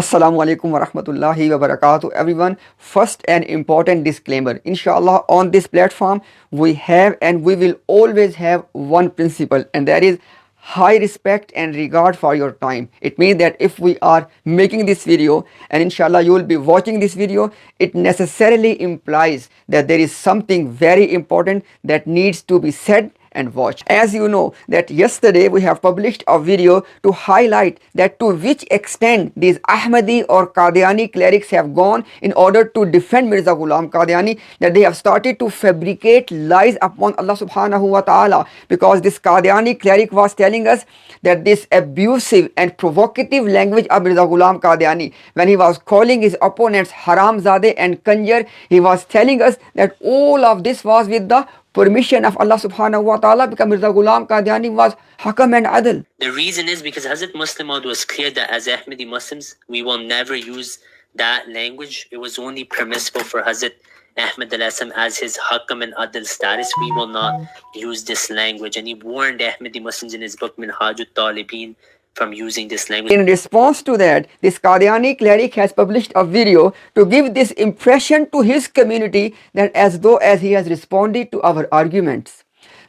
Assalamu alaikum wa rahmatullahi wa barakatuh, everyone. First, an important disclaimer. Inshallah, on this platform, we have and we will always have one principle, and that is high respect and regard for your time. It means that if we are making this video and inshallah you will be watching this video, it necessarily implies that there is something very important that needs to be said and watch. As you know that yesterday we have published a video to highlight that to which extent these Ahmadi or Qadiani clerics have gone in order to defend Mirza Ghulam Qadiani, that they have started to fabricate lies upon Allah subhanahu wa ta'ala, because this Qadiani cleric was telling us that this abusive and provocative language of Mirza Ghulam Qadiani, when he was calling his opponents Haramzade and Kanjar, he was telling us that all of this was with the permission of Allah subhanahu wa ta'ala, because Mirza Ghulam Qadiani was Hakam and Adil. The reason is because Hazrat Muslim Maud was clear that as Ahmadi Muslims, we will never use that language. It was only permissible for Hazrat Ahmad al-Asam as his Hakam and Adil status. We will not use this language. And he warned Ahmadi Muslims in his book Minhajut Talibin from using this language. In response to that, this Qadiani cleric has published a video to give this impression to his community that as though as he has responded to our arguments.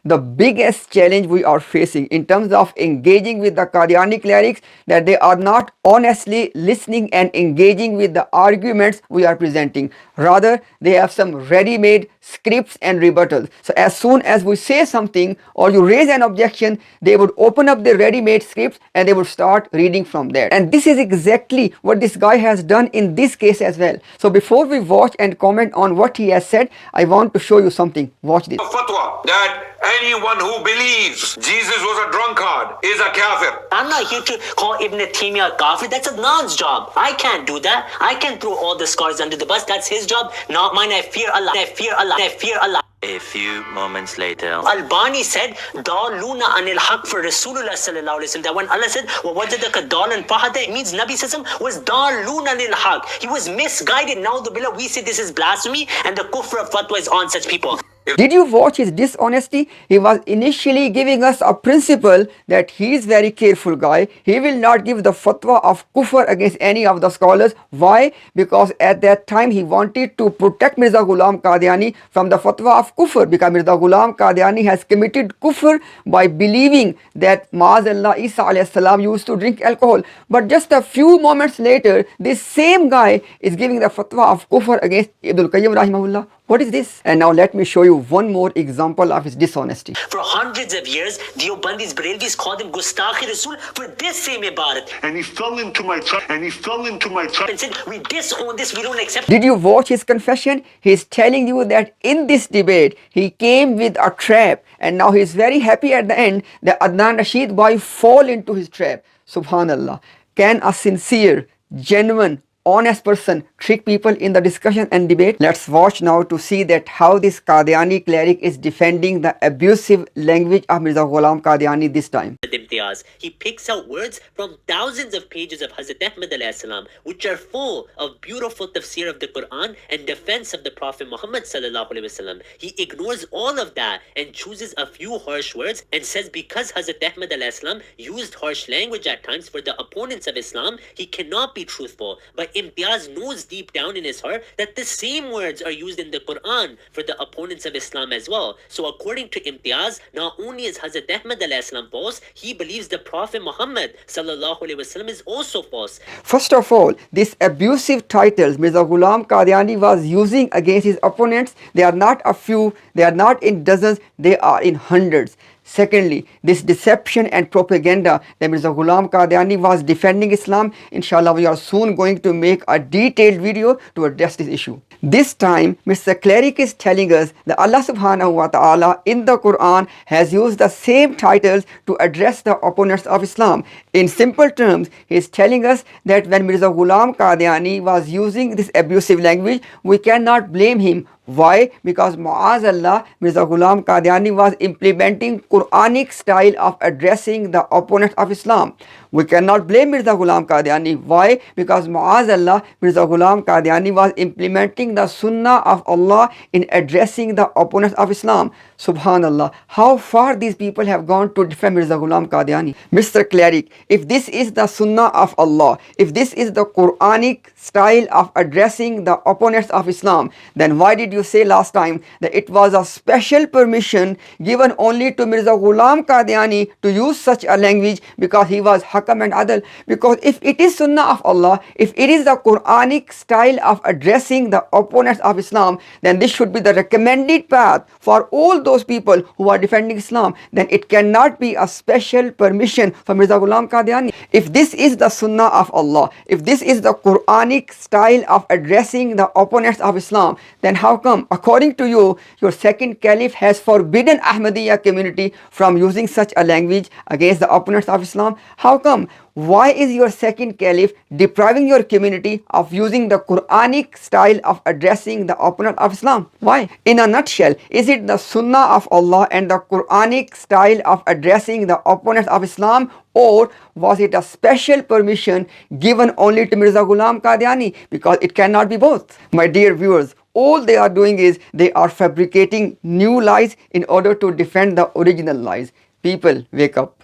The biggest challenge we are facing in terms of engaging with the Qadiani clerics, that they are not honestly listening and engaging with the arguments we are presenting. Rather, they have some ready-made scripts and rebuttals. So as soon as we say something or you raise an objection, they would open up the ready-made scripts and they would start reading from there. And this is exactly what this guy has done in this case as well. So before we watch and comment on what he has said, I want to show you something. Watch this. Fatwa that anyone who believes Jesus was a drunkard is a kafir. I'm not here to call Ibn Taymiyyah a kafir. That's Adnan's job. I can't do that. I can throw all the scholars under the bus. That's his job, not mine. I fear Allah. I fear Allah. I fear Allah. A few moments later, Albani said, Daluna anil haq for Rasulullah sallallahu alayhi wa sallam. That when Allah said, وَوَجَدَكَ دَالًا فَهَدَى, it means Nabi sallam was Daluna anil haq. He was misguided. Now the billah, we say this is blasphemy and the kufr of fatwa is on such people. Did you watch his dishonesty? He was initially giving us a principle that he is very careful guy. He will not give the fatwa of kufr against any of the scholars. Why? Because at that time he wanted to protect Mirza Ghulam Qadiani from the fatwa of kufr, because Mirza Ghulam Qadiani has committed kufr by believing that Ma'azallah Isa alayhi salam used to drink alcohol. But just a few moments later, this same guy is giving the fatwa of kufr against Ibn Qayyim rahimahullah. What is this? And now let me show you one more example of his dishonesty. For hundreds of years, Deobandis, Barelvis called him Gustakhi Rasul for this same ibadat. And he fell into my trap. And said, we disown this, we don't accept. Did you watch his confession? He is telling you that in this debate, he came with a trap, and now he is very happy at the end that Adnan Rashid boy fall into his trap. Subhanallah. Can a sincere, genuine, honest person trick people in the discussion and debate? Let's watch now to see that how this Qadiani cleric is defending the abusive language of Mirza Ghulam Qadiani this time. Imtiaz. He picks out words from thousands of pages of Hazrat Ahmad al-Asalam, which are full of beautiful tafsir of the Quran and defense of the Prophet Muhammad sallallahu alaihi wasallam. He ignores all of that and chooses a few harsh words and says because Hazrat Ahmad al-Asalam used harsh language at times for the opponents of Islam, he cannot be truthful. But Imtiaz knows deep down in his heart that the same words are used in the Quran for the opponents of Islam as well. So according to Imtiaz, not only is Hazrat Ahmad al-Aslam false, he believes the Prophet Muhammad sallallahu alaihi wasallam is also false. First of all, these abusive titles Mirza Ghulam Qadiani was using against his opponents, they are not a few, they are not in dozens, they are in hundreds. Secondly, this deception and propaganda that Mirza Ghulam Qadiani was defending Islam, inshallah we are soon going to make a detailed video to address this issue. This time, Mr. Cleric is telling us that Allah subhanahu wa ta'ala in the Quran has used the same titles to address the opponents of Islam. In simple terms, he is telling us that when Mirza Ghulam Qadiani was using this abusive language, we cannot blame him. Why? Because Ma'azallah, Mirza Ghulam Qadiani was implementing Quranic style of addressing the opponents of Islam. We cannot blame Mirza Ghulam Qadiani. Why? Because Ma'azallah, Mirza Ghulam Qadiani was implementing the Sunnah of Allah in addressing the opponents of Islam. Subhanallah. How far these people have gone to defend Mirza Ghulam Qadiani. Mr. Cleric, if this is the Sunnah of Allah, if this is the Quranic style of addressing the opponents of Islam, then why did you say last time that it was a special permission given only to Mirza Ghulam Qadiani to use such a language because he was Hakam and Adil? Because if it is Sunnah of Allah, if it is the Quranic style of addressing the opponents of Islam, then this should be the recommended path for all those people who are defending Islam. Then it cannot be a special permission for Mirza Ghulam Qadiani. If this is the Sunnah of Allah, if this is the Quranic style of addressing the opponents of Islam, then how come, according to you, your second caliph has forbidden Ahmadiyya community from using such a language against the opponents of Islam? How come? Why is your second caliph depriving your community of using the Quranic style of addressing the opponent of Islam? Why? In a nutshell, is it the Sunnah of Allah and the Quranic style of addressing the opponents of Islam, or was it a special permission given only to Mirza Ghulam Qadiani? Because it cannot be both. My dear viewers, all they are doing is they are fabricating new lies in order to defend the original lies. People, wake up.